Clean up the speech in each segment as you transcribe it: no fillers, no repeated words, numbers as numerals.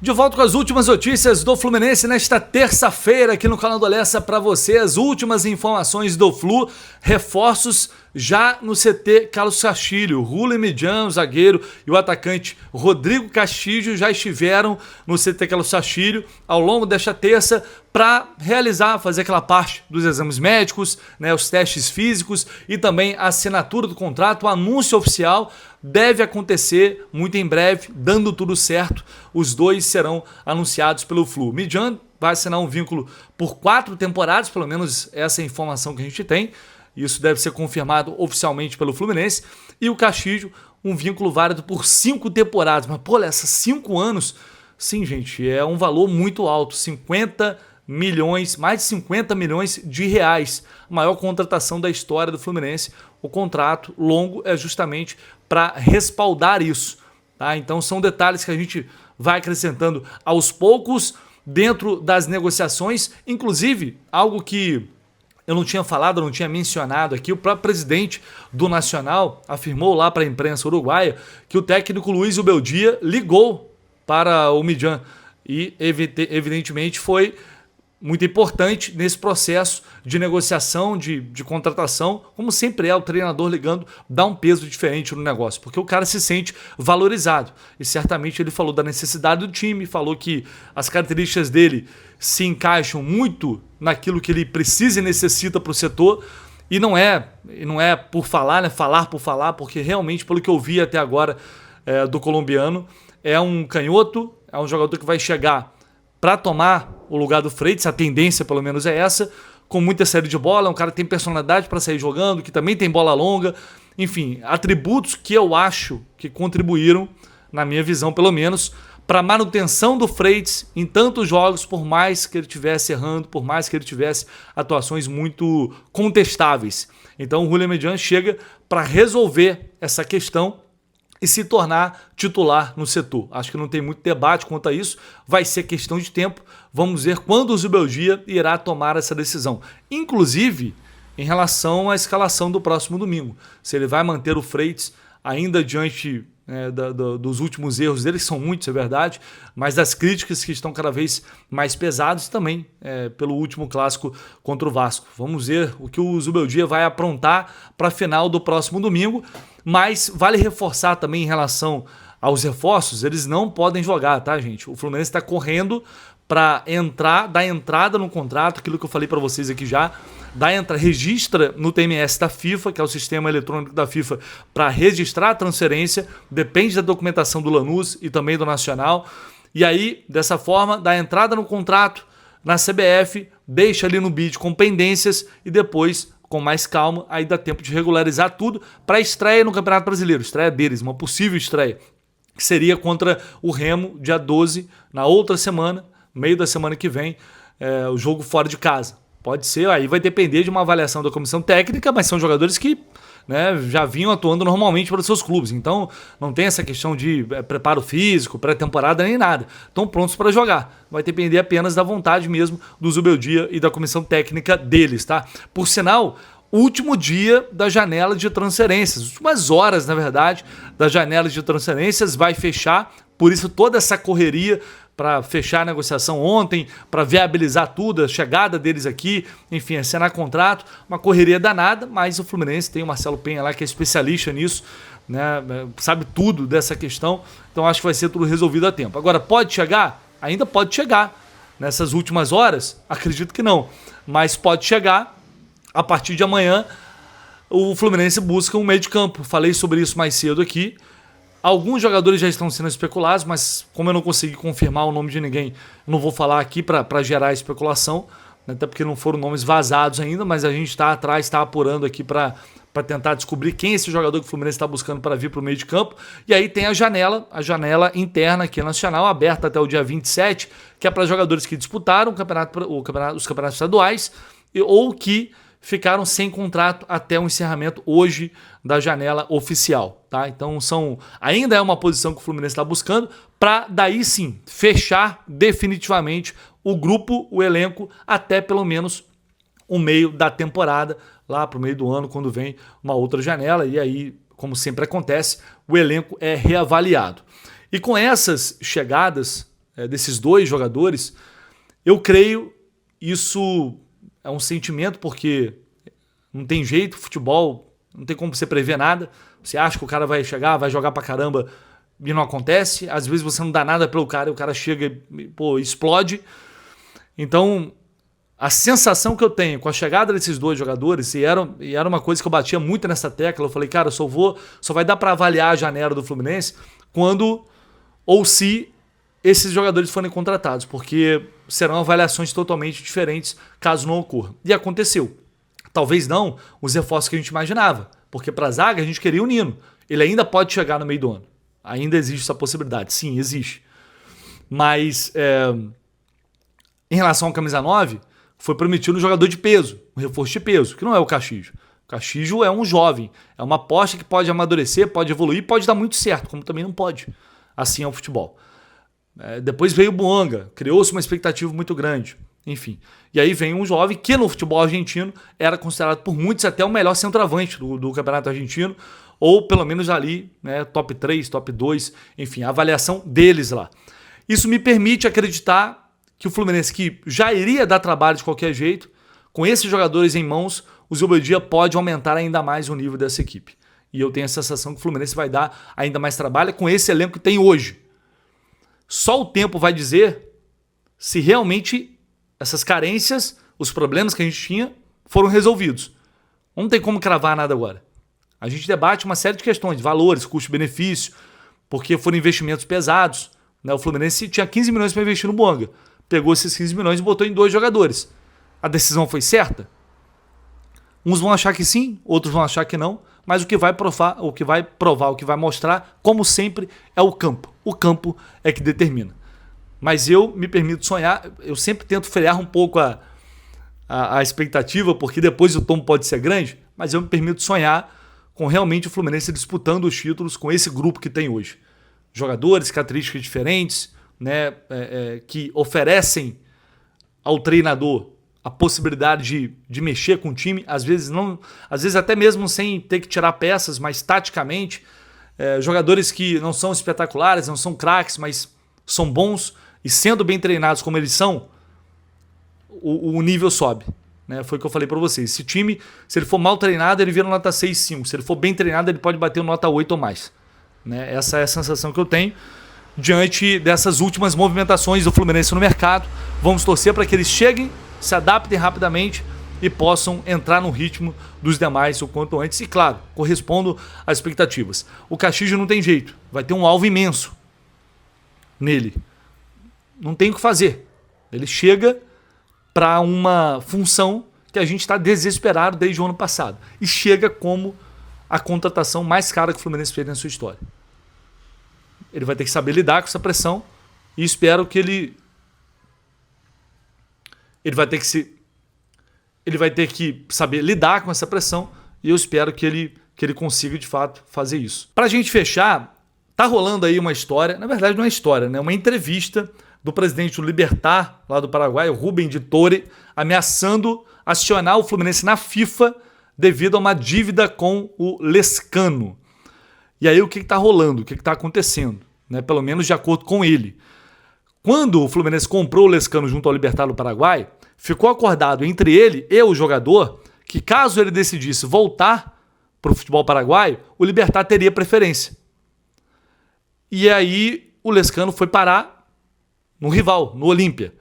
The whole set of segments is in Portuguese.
De volta com as últimas notícias do Fluminense nesta terça-feira aqui no canal do Lessa para você. As últimas informações do Flu, reforços já no CT Carlos Castilho. Rula Midjan, o zagueiro, e o atacante Rodrigo Castilho já estiveram no CT Carlos Castilho ao longo desta terça para fazer aquela parte dos exames médicos, né, os testes físicos e também a assinatura do contrato. O anúncio oficial deve acontecer muito em breve, dando tudo certo. Os dois serão anunciados pelo Flu. Midjan vai assinar um vínculo por 4 temporadas, pelo menos essa é a informação que a gente tem. Isso deve ser confirmado oficialmente pelo Fluminense. E o Castilho, um vínculo válido por 5 temporadas. Mas, pô, essas 5 anos, sim, gente, é um valor muito alto. 50 milhões, mais de 50 milhões de reais. A maior contratação da história do Fluminense. O contrato longo é justamente para respaldar isso. Tá? Então, são detalhes que a gente vai acrescentando aos poucos dentro das negociações. Inclusive, algo que eu não tinha falado, eu não tinha mencionado aqui, o próprio presidente do Nacional afirmou lá para a imprensa uruguaia que o técnico Luiz Ubeldia ligou para o Midjan e evidentemente foi muito importante nesse processo de negociação, de contratação. Como sempre é, o treinador ligando dá um peso diferente no negócio, porque o cara se sente valorizado. E certamente ele falou da necessidade do time, falou que as características dele se encaixam muito naquilo que ele precisa e necessita para o setor. E não é por falar, né? Falar por falar, porque realmente, pelo que eu vi até agora do colombiano, é um canhoto, é um jogador que vai chegar para tomar o lugar do Freitas, a tendência pelo menos é essa, com muita saída de bola, é um cara que tem personalidade para sair jogando, que também tem bola longa, enfim, atributos que eu acho que contribuíram, na minha visão pelo menos, para a manutenção do Freitas em tantos jogos, por mais que ele estivesse errando, por mais que ele tivesse atuações muito contestáveis. Então o Rula Midjan chega para resolver essa questão e se tornar titular no setor. Acho que não tem muito debate quanto a isso, vai ser questão de tempo. Vamos ver quando o Zubeldia irá tomar essa decisão. Inclusive, em relação à escalação do próximo domingo. Se ele vai manter o Freitas ainda diante dos últimos erros dele, que são muitos, é verdade, mas das críticas que estão cada vez mais pesadas também pelo último clássico contra o Vasco. Vamos ver o que o Zubeldia vai aprontar para a final do próximo domingo, mas vale reforçar também em relação aos reforços, eles não podem jogar, tá, gente? O Fluminense está correndo para dar entrada no contrato, aquilo que eu falei para vocês aqui já, registra no TMS da FIFA, que é o sistema eletrônico da FIFA, para registrar a transferência, depende da documentação do Lanús e também do Nacional, e aí, dessa forma, dá entrada no contrato na CBF, deixa ali no BID com pendências e depois, com mais calma, aí dá tempo de regularizar tudo para a estreia no Campeonato Brasileiro, estreia deles, uma possível estreia, que seria contra o Remo, dia 12, na outra semana, meio da semana que vem, o jogo fora de casa. Pode ser, aí vai depender de uma avaliação da comissão técnica, mas são jogadores que já vinham atuando normalmente para os seus clubes. Então não tem essa questão de preparo físico, pré-temporada, nem nada. Estão prontos para jogar. Vai depender apenas da vontade mesmo do Zubeldia e da comissão técnica deles, tá? Por sinal, último dia da janela de transferências, últimas horas, na verdade, da janela de transferências vai fechar, por isso toda essa correria para fechar a negociação ontem, para viabilizar tudo, a chegada deles aqui, enfim, assinar contrato, uma correria danada, mas o Fluminense tem o Marcelo Penha lá que é especialista nisso, né, sabe tudo dessa questão, então acho que vai ser tudo resolvido a tempo. Agora, pode chegar? Ainda pode chegar. Nessas últimas horas? Acredito que não, mas pode chegar. A partir de amanhã, o Fluminense busca um meio de campo. Falei sobre isso mais cedo aqui. Alguns jogadores já estão sendo especulados, mas como eu não consegui confirmar o nome de ninguém, eu não vou falar aqui para gerar especulação, né, até porque não foram nomes vazados ainda, mas a gente está atrás, está apurando aqui para tentar descobrir quem é esse jogador que o Fluminense está buscando para vir para o meio de campo. E aí tem a janela interna aqui nacional, aberta até o dia 27, que é para jogadores que disputaram os campeonatos estaduais ou que ficaram sem contrato até o encerramento hoje da janela oficial, tá? Então ainda é uma posição que o Fluminense está buscando para daí sim fechar definitivamente o grupo, o elenco, até pelo menos o meio da temporada, lá para o meio do ano, quando vem uma outra janela, e aí, como sempre acontece, o elenco é reavaliado. E com essas chegadas desses dois jogadores, eu creio, isso é um sentimento, porque não tem jeito, futebol, não tem como você prever nada. Você acha que o cara vai chegar, vai jogar pra caramba e não acontece. Às vezes você não dá nada pelo cara e o cara chega e explode. Então, a sensação que eu tenho com a chegada desses dois jogadores, e era uma coisa que eu batia muito nessa tecla, eu falei, cara, só vai dar para avaliar a janela do Fluminense quando ou se esses jogadores forem contratados, porque serão avaliações totalmente diferentes caso não ocorra. E aconteceu. Talvez não os reforços que a gente imaginava, porque para a zaga a gente queria o Nino. Ele ainda pode chegar no meio do ano. Ainda existe essa possibilidade. Sim, existe. Mas em relação ao camisa 9, foi prometido um jogador de peso, um reforço de peso, que não é o Castillo. O Castillo é um jovem, é uma aposta que pode amadurecer, pode evoluir, pode dar muito certo, como também não pode. Assim é o futebol. Depois veio o Buanga, criou-se uma expectativa muito grande. Enfim. E aí vem um jovem que no futebol argentino era considerado por muitos até o melhor centroavante do campeonato argentino, ou pelo menos ali, né, top 3, top 2, enfim, a avaliação deles lá. Isso me permite acreditar que o Fluminense, que já iria dar trabalho de qualquer jeito, com esses jogadores em mãos, o Zubeldia pode aumentar ainda mais o nível dessa equipe. E eu tenho a sensação que o Fluminense vai dar ainda mais trabalho com esse elenco que tem hoje. Só o tempo vai dizer se realmente essas carências, os problemas que a gente tinha, foram resolvidos. Não tem como cravar nada agora. A gente debate uma série de questões, valores, custo-benefício, porque foram investimentos pesados. Né? O Fluminense tinha 15 milhões para investir no Buanga. Pegou esses 15 milhões e botou em 2 jogadores. A decisão foi certa? Uns vão achar que sim, outros vão achar que não, mas o que vai provar, o que vai mostrar, como sempre, é o campo. O campo é que determina. Mas eu me permito sonhar, eu sempre tento frear um pouco a expectativa, porque depois o tombo pode ser grande, mas eu me permito sonhar com realmente o Fluminense disputando os títulos com esse grupo que tem hoje. Jogadores, características diferentes, né, que oferecem ao treinador a possibilidade de mexer com o time, às vezes até mesmo sem ter que tirar peças, mas taticamente, jogadores que não são espetaculares, não são craques, mas são bons, e sendo bem treinados como eles são, o nível sobe. Né? Foi o que eu falei para vocês. Esse time, se ele for mal treinado, ele vira nota 6, 5. Se ele for bem treinado, ele pode bater nota 8 ou mais. Né? Essa é a sensação que eu tenho diante dessas últimas movimentações do Fluminense no mercado. Vamos torcer para que eles cheguem, se adaptem rapidamente e possam entrar no ritmo dos demais o quanto antes. E claro, correspondam às expectativas. O Castillo não tem jeito. Vai ter um alvo imenso nele. Não tem o que fazer. Ele chega para uma função que a gente está desesperado desde o ano passado. E chega como a contratação mais cara que o Fluminense fez na sua história. Ele vai ter que saber lidar com essa pressão e espero que ele vai ter que saber lidar com essa pressão e eu espero que ele consiga de fato fazer isso. Para a gente fechar, tá rolando aí uma história, na verdade não é história, né? Uma entrevista do presidente do Libertad, lá do Paraguai, o Rubem de Tore, ameaçando acionar o Fluminense na FIFA devido a uma dívida com o Lescano. E aí o que está rolando, o que está acontecendo? Né? Pelo menos de acordo com ele. Quando o Fluminense comprou o Lescano junto ao Libertad do Paraguai, ficou acordado entre ele e o jogador que caso ele decidisse voltar para o futebol paraguaio, o Libertad teria preferência. E aí o Lescano foi parar no rival, no Olímpia.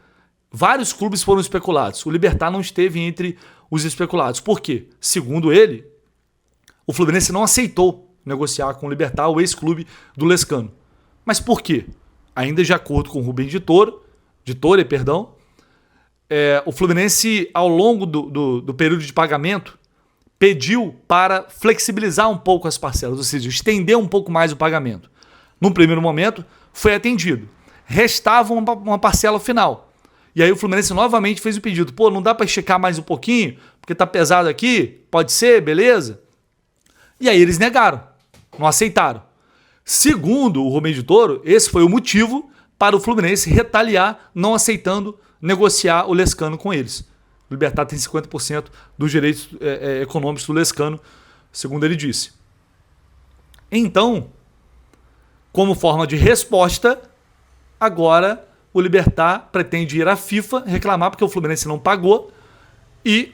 Vários clubes foram especulados. O Libertad não esteve entre os especulados. Por quê? Segundo ele, o Fluminense não aceitou negociar com o Libertad, o ex-clube do Lescano. Mas por quê? Ainda de acordo com o Rubem de Tore, o Fluminense, ao longo do período de pagamento, pediu para flexibilizar um pouco as parcelas, ou seja, estender um pouco mais o pagamento. Num primeiro momento, foi atendido. Restava uma parcela final. E aí o Fluminense novamente fez o pedido. Pô, não dá para esticar mais um pouquinho? Porque tá pesado aqui? Pode ser, beleza? E aí eles negaram. Não aceitaram. Segundo o Rubem de Tore, esse foi o motivo para o Fluminense retaliar, não aceitando negociar o Lescano com eles. O Libertad tem 50% dos direitos econômicos do Lescano, segundo ele disse. Então, como forma de resposta, agora o Libertad pretende ir à FIFA reclamar porque o Fluminense não pagou e,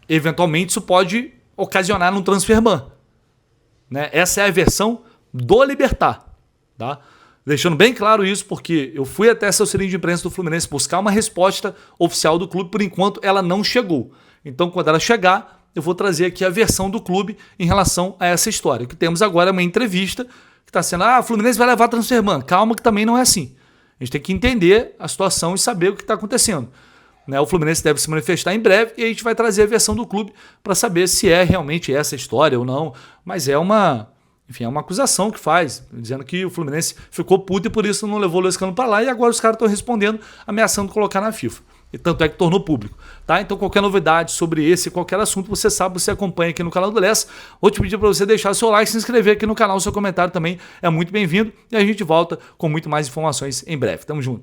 eventualmente, isso pode ocasionar um transfer ban. Né? Essa é a versão do Libertad. Tá? Deixando bem claro isso, porque eu fui até a assessoria de imprensa do Fluminense buscar uma resposta oficial do clube, por enquanto ela não chegou. Então, quando ela chegar, eu vou trazer aqui a versão do clube em relação a essa história. O que temos agora é uma entrevista que está sendo, o Fluminense vai levar transfer ban. Calma que também não é assim. A gente tem que entender a situação e saber o que está acontecendo. Né? O Fluminense deve se manifestar em breve e a gente vai trazer a versão do clube para saber se é realmente essa história ou não. Mas é uma acusação que faz, dizendo que o Fluminense ficou puto e por isso não levou o Luiz Cano para lá e agora os caras estão respondendo, ameaçando colocar na FIFA. E tanto é que tornou público. Tá? Então qualquer novidade sobre esse, qualquer assunto, você sabe, você acompanha aqui no canal do Lessa. Vou te pedir para você deixar seu like, se inscrever aqui no canal, seu comentário também é muito bem-vindo e a gente volta com muito mais informações em breve. Tamo junto.